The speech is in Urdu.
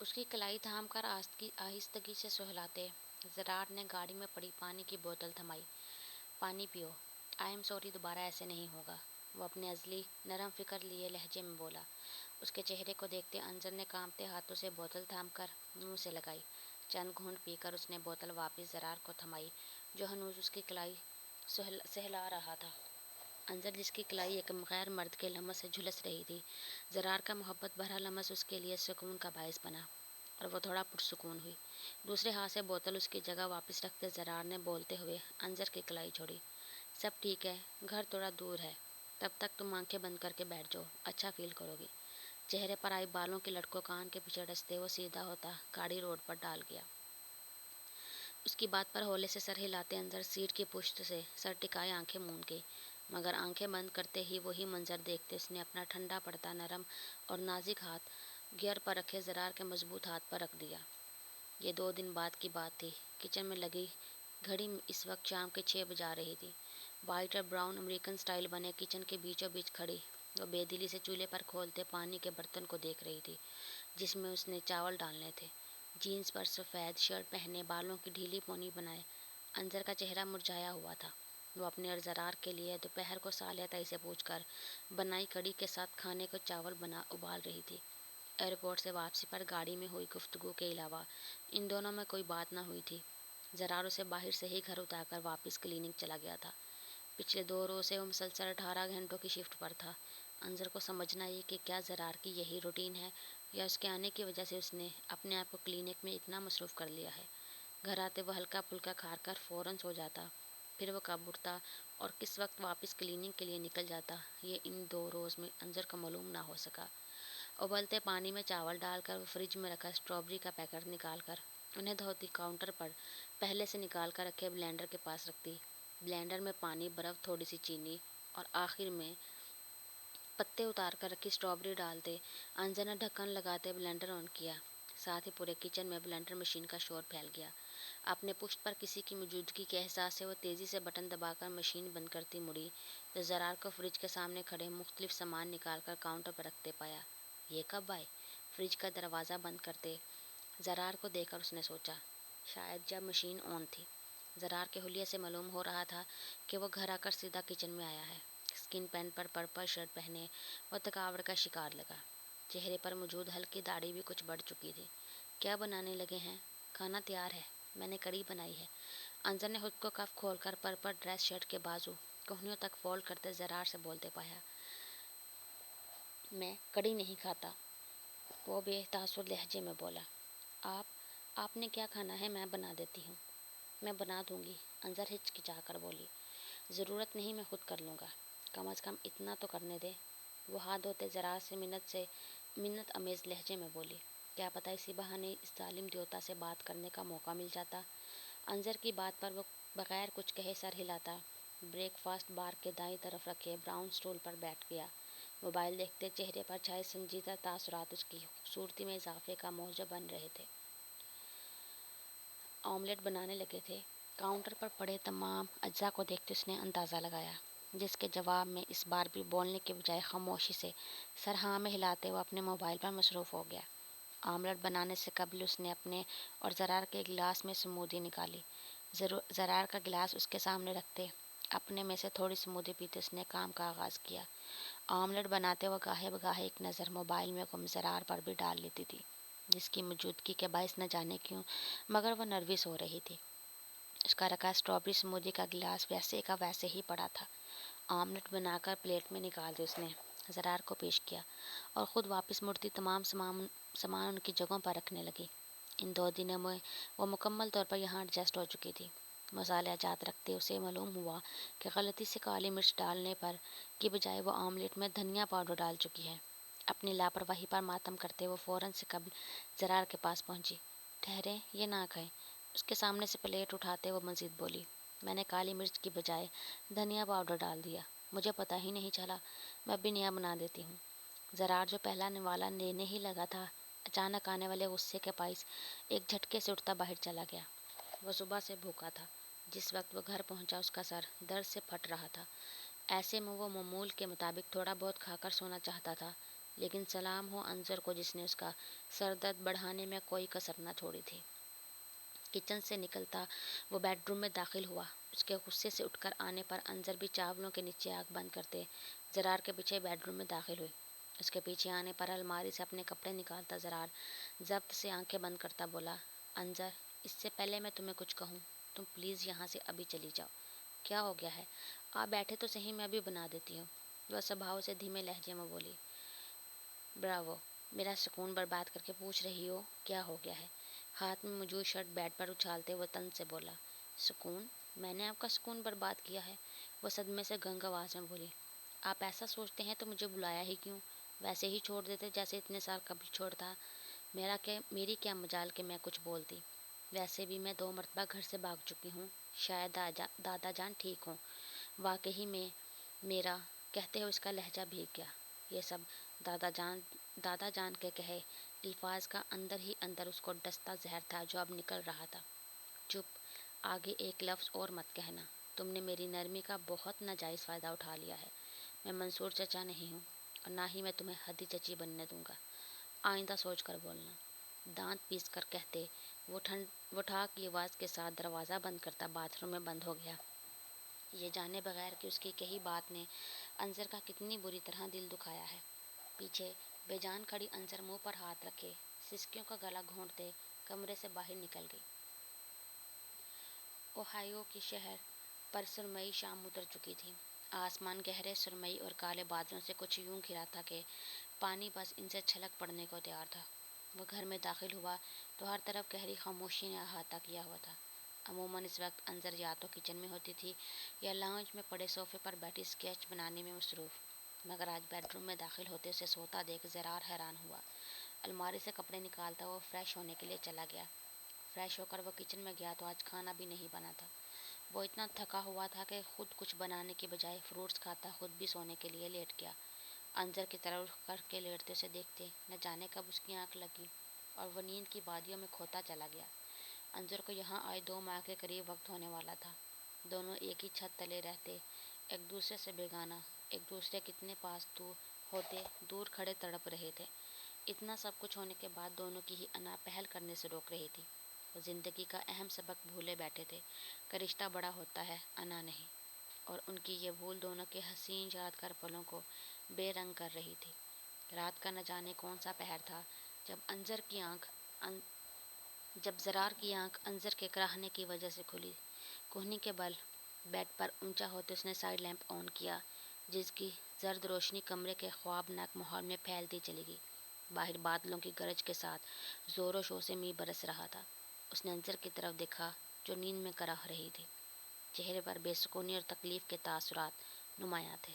اس کی کلائی تھام کر آہستگی سے سہلاتے زرار نے گاڑی میں پڑی پانی کی بوتل تھمائی۔ پانی پیو، آئی ایم سوری، دوبارہ ایسے نہیں ہوگا، وہ اپنے ازلی نرم فکر لیے لہجے میں بولا۔ اس کے چہرے کو دیکھتے انجر نے کانپتے ہاتھوں سے بوتل تھام کر منہ سے لگائی۔ چند گھونٹ پی کر اس نے بوتل واپس زرار کو تھمائی جو ہنوز اس کی کلائی سہلا رہا تھا۔ انجر جس کی کلائی ایک غیر مرد کے لمس سے جھلس رہی تھی، زرار کا محبت بھرا لمس اس کے لیے سکون کا باعث بنا اور وہ تھوڑا پرسکون ہوئی۔ دوسرے ہاتھ سے بوتل اس کی جگہ واپس رکھتے زرار نے بولتے ہوئے انجر کی کلائی چھوڑی۔ سب ٹھیک ہے، گھر تھوڑا دور ہے، تب تک تم آنکھیں بند کر کے بیٹھ جاؤ، اچھا فیل کرو گی۔ چہرے پر آئی بالوں کی لٹ کو کان کے پیچھے ڈستے وہ سیدھا ہوتا گاڑی روڈ پر ڈال گیا۔ اس کی بات پر ہولے سے سر ہلاتے انجر سیٹ کی پشت سے سر ٹکائے آنکھیں موند گئی، مگر آنکھیں بند کرتے ہی وہی منظر دیکھتے اس نے اپنا ٹھنڈا پڑتا نرم اور نازک ہاتھ گیئر پر رکھے زرار کے مضبوط ہاتھ پر رکھ دیا۔ یہ 2 دن بعد کی بات تھی۔ کچن میں لگی گھڑی اس وقت شام کے 6 بجا رہی تھی۔ وائٹ اور براؤن امریکن سٹائل بنے کچن کے بیچوں بیچ کھڑی وہ بے دلی سے چولہے پر کھولتے پانی کے برتن کو دیکھ رہی تھی جس میں اس نے چاول ڈالنے تھے۔ جینس پر سفید شرٹ پہنے، بالوں کی ڈھیلی پونی بنائے انجر کا چہرہ مرجھایا ہوا تھا۔ وہ اپنے اور زرار کے لیے دوپہر کو صالحہ تائی سے پوچھ کر بنائی کڑی کے ساتھ کھانے کو چاول ابال رہی تھی۔ ایئرپورٹ سے واپسی پر گاڑی میں ہوئی گفتگو کے علاوہ ان دونوں میں کوئی بات نہ ہوئی تھی۔ زرار اسے باہر سے ہی گھر اتار کر واپس کلینک چلا گیا تھا۔ پچھلے 2 روز سے وہ مسلسل 18 گھنٹوں کی شفٹ پر تھا۔ انجر کو سمجھنا یہ کہ کیا زرار کی یہی روٹین ہے یا اس کے آنے کی وجہ سے اس نے اپنے آپ کو کلینک میں اتنا مصروف کر لیا ہے۔ گھر آتے وہ ہلکا پھلکا کھا کر فوراً سو جاتا، پھر وہ کب اٹھتا اور کس وقت واپس کلینک کے لیے نکل جاتا یہ ان 2 روز میں انجر کو معلوم نہ ہو سکا۔ ابلتے پانی میں چاول ڈال کر وہ فریج میں رکھا اسٹرابری کا پیکٹ نکال کر انہیں دھوتی کاؤنٹر پر پہلے سے نکال کر رکھے بلینڈر کے پاس رکھتی۔ بلینڈر میں پانی، برف، تھوڑی سی چینی اور آخر میں پتے اتار کر رکھی اسٹرابری ڈالتے انجر نے ڈھکن لگاتے بلینڈر آن کیا۔ ساتھ ہی پورے کچن میں بلینڈر مشین کا شور پھیل گیا۔ اپنے پشت پر کسی کی موجودگی کے احساس سے وہ تیزی سے بٹن دبا کر مشین بند کرتی مڑی تو زرار کو فریج کے سامنے کھڑے مختلف سامان نکال کر کاؤنٹر پر رکھتے پایا۔ یہ کب آئے؟ فریج کا دروازہ بند کرتے زرار کو دیکھ کر اس نے سوچا، شاید جب مشین آن تھی۔ زرار کے حلیے سے معلوم ہو رہا تھا کہ وہ گھر آ کر سیدھا کچن میں آیا ہے۔ اسکن پینٹ پر پرپل شرٹ پہنے وہ تھکاوٹ کا شکار لگا۔ چہرے پر موجود ہلکی داڑھی بھی کچھ بڑھ چکی تھی۔ کیا بنانے لگے ہیں؟ کھانا تیار ہے، میں نے کڑی بنائی ہے۔ انجر نے خود کو کف کھول کر پرپل ڈریس شرٹ کے بازو کوہنیوں تک فولڈ کرتے زرار سے بولتے پایا۔ میں کڑی نہیں کھاتا، وہ بے تاثر لہجے میں بولا۔ آپ نے کیا کھانا ہے، میں بنا دیتی ہوں۔ میں بنا دوں گی، انجر ہچکچا کر بولی۔ ضرورت نہیں، میں خود کر لوں گا، کم از کم اتنا تو کرنے دے، وہ ہاتھ دھوتے زرار سے منت آمیز لہجے میں بولی۔ کیا پتہ اسی بہانے اس ظالم دیوتا سے بات کرنے کا موقع مل جاتا۔ انجر کی بات پر وہ بغیر کچھ کہے سر ہلاتا بریک فاسٹ بار کے دائیں طرف رکھے براؤن سٹول پر بیٹھ گیا۔ موبائل دیکھتے چہرے پر چھائے سنجیدہ تاثرات اس کی خوبصورتی میں اضافے کا موجب بن رہے تھے۔ آملیٹ بنانے لگے تھے۔ کاؤنٹر پر پڑے تمام اجزاء کو دیکھتے اس نے اندازہ لگایا، جس کے جواب میں اس بار بھی بولنے کے بجائے خاموشی سے سر ہاں میں ہلاتے وہ اپنے موبائل پر مصروف ہو گیا۔ آملیٹ بنانے سے قبل اس نے اپنے اور زرار کے گلاس میں سمودی نکالی۔ زرار کا گلاس اس کے سامنے رکھتے اپنے میں سے تھوڑی سمودی پیتے اس نے کام کا آغاز کیا۔ آملیٹ بناتے وہ گاہے بگاہے ایک نظر موبائل میں گم زرار پر بھی ڈال لیتی تھی، جس کی موجودگی کے باعث نہ جانے کیوں مگر وہ نروس ہو رہی تھی۔ اس کا رکھا اسٹرابری سمودی کا گلاس ویسے کا ویسے ہی پڑا تھا۔ آملیٹ بنا کر پلیٹ میں نکال دے اس نے زرار کو پیش کیا اور خود واپس مڑتی تمام سامان ان کی جگہوں پر رکھنے لگی۔ ان 2 دنوں میں وہ مکمل طور پر یہاں ایڈجسٹ ہو چکی تھی۔ مصالحہ جات رکھتے اسے معلوم ہوا کہ غلطی سے کالی مرچ ڈالنے پر کی بجائے وہ آملیٹ میں دھنیا پاؤڈر ڈال چکی ہے۔ اپنی لاپرواہی پر ماتم کرتے وہ فوراً سے قبل زرار کے پاس پہنچی۔ ٹھہریں، یہ نہ کھائیں۔ اس کے سامنے سے پلیٹ اٹھاتے وہ مزید بولی، میں نے کالی مرچ کی بجائے دھنیا پاؤڈر ڈال دیا، مجھے پتہ ہی نہیں چلا، میں بھی نیا بنا دیتی ہوں۔ زرار جو پہلا نوالا لینے ہی لگا تھا، اچانک آنے والے غصے کے باعث ایک جھٹکے سے اٹھتا باہر چلا گیا۔ وہ صبح سے بھوکا تھا۔ جس وقت وہ گھر پہنچا اس کا سر درد سے پھٹ رہا تھا۔ ایسے میں وہ معمول کے مطابق تھوڑا بہت کھا کر سونا چاہتا تھا، لیکن سلام ہو انظر کو جس نے اس کا سر درد بڑھانے میں کوئی کسر نہ چھوڑی تھی۔ کچن سے نکلتا وہ بیڈ روم میں داخل ہوا۔ اس کے غصے سے اٹھ کر آنے پر انظر بھی چاولوں کے نیچے آنکھ بند کرتے زرار کے پیچھے بیڈ روم میں داخل ہوئی۔ اس کے پیچھے آنے پر الماری سے اپنے کپڑے نکالتا زرار ضبط سے آنکھیں بند کرتا بولا، انظر، اس سے پہلے میں تمہیں کچھ کہوں، تم پلیز یہاں سے ابھی چلی جاؤ۔ کیا ہو گیا ہے؟ آپ بیٹھے تو صحیح، میں بھی بنا دیتی ہوں، وہ سبھاؤ سے دھیمے لہجے میں بولی۔ براوو، میرا سکون برباد کر کے پوچھ رہی ہو کیا ہو گیا ہے؟ ہاتھ میں موجود شرٹ بیڈ پر اچھالتے ہوئے تن سے بولا۔ سکون؟ میں نے آپ کا سکون برباد کیا ہے؟ وہ صدمے سے گنگ آواز میں بولی۔ آپ ایسا سوچتے ہیں تو مجھے بلایا ہی کیوں؟ ویسے ہی چھوڑ دیتے جیسے اتنے سال قبل چھوڑتا۔ میری کیا مجال کہ میں کچھ بولتی؟ ویسے بھی میں 2 مرتبہ گھر سے بھاگ چکی ہوں، شاید دادا جان ٹھیک ہوں۔ واقعی میں میرا کہتے ہوئے اس کا لہجہ بھیگ گیا۔ یہ سب دادا جان کے کہے الفاظ کا اندر ہی اندر اس کو ڈستا زہر تھا جو اب نکل رہا تھا۔ چپ، آگے ایک لفظ اور مت کہنا۔ تم نے میری نرمی کا بہت ناجائز فائدہ اٹھا لیا ہے۔ میں منصور چچا نہیں ہوں اور نہ ہی میں تمہیں ہدی چچی بننے دوں گا۔ آئندہ سوچ کر بولنا۔ دانت پیس کر کہتے وہ ٹھاک کی آواز کے ساتھ دروازہ بند کرتا باتھ روم میں بند ہو گیا۔ یہ جانے بغیر کہ اس کی کہی بات نے انظر کا کتنی بری طرح دل دکھایا ہے۔ پیچھے بے جان کھڑی انظر منہ پر ہاتھ رکھے سسکیوں کا گلا گھونٹتے کمرے سے باہر نکل گئی۔ اوہایو کی شہر پر سرمئی شام اتر چکی تھی۔ آسمان گہرے سرمئی اور کالے بادلوں سے کچھ یوں گھرا تھا کہ پانی بس ان سے چھلک پڑنے کو تیار تھا۔ وہ گھر میں داخل ہوا تو ہر طرف گہری خاموشی نے احاطہ کیا ہوا تھا۔ عموماً اس وقت انظر یا تو کچن میں ہوتی تھی یا لاؤنج میں پڑے صوفے پر بیٹھی اسکیچ بنانے میں مصروف، مگر آج بیڈ روم میں داخل ہوتے اسے سوتا دیکھ زرار حیران ہوا۔ الماری سے کپڑے نکالتا وہ فریش ہونے کے لیے چلا گیا۔ فریش ہو کر وہ کچن میں گیا تو آج کھانا بھی نہیں بنا تھا۔ وہ اتنا تھکا ہوا تھا کہ خود کچھ بنانے کی بجائے فروٹس کھاتا خود بھی سونے کے لیے لیٹ گیا۔ انظر کی طرف رخ کر کے لیٹتے اسے دیکھتے نہ جانے کب اس کی آنکھ لگی اور وہ نیند کی وادیوں میں کھوتا چلا گیا۔ انظر کو یہاں آئے 2 ماہ کے قریب وقت ہونے والا تھا۔ دونوں ایک ہی چھت تلے رہتے، ایک دوسرے سے بیگانہ، ایک دوسرے کتنے پاس ہوتے دور کھڑے تڑپ رہے تھے۔ اتنا سب کچھ ہونے کے بعد دونوں کی ہی انا پہل کرنے سے روک رہی تھی۔ وہ زندگی کا اہم سبق بھولے بیٹھے تھے کہ رشتہ بڑا ہوتا ہے، انا نہیں، اور ان کی یہ بھول دونوں کے حسین یادگار پلوں کو بے رنگ کر رہی تھی۔ رات کا نہ جانے کون سا پہر تھا جب زرار کی آنکھ انظر کے کراہنے کی وجہ سے کھلی۔ کوہنی کے بل بیڈ پر اونچا ہوتے اس نے سائیڈ لیمپ آن کیا، جس کی زرد روشنی کمرے کے خوابناک ماحول میں پھیلتی چلی گئی۔ باہر بادلوں کی گرج کے ساتھ زور و شور سے می برس رہا تھا۔ اس نے انظر کی طرف دیکھا جو نیند میں کراہ رہی تھی۔ چہرے پر بے سکونی اور تکلیف کے تاثرات نمایاں تھے۔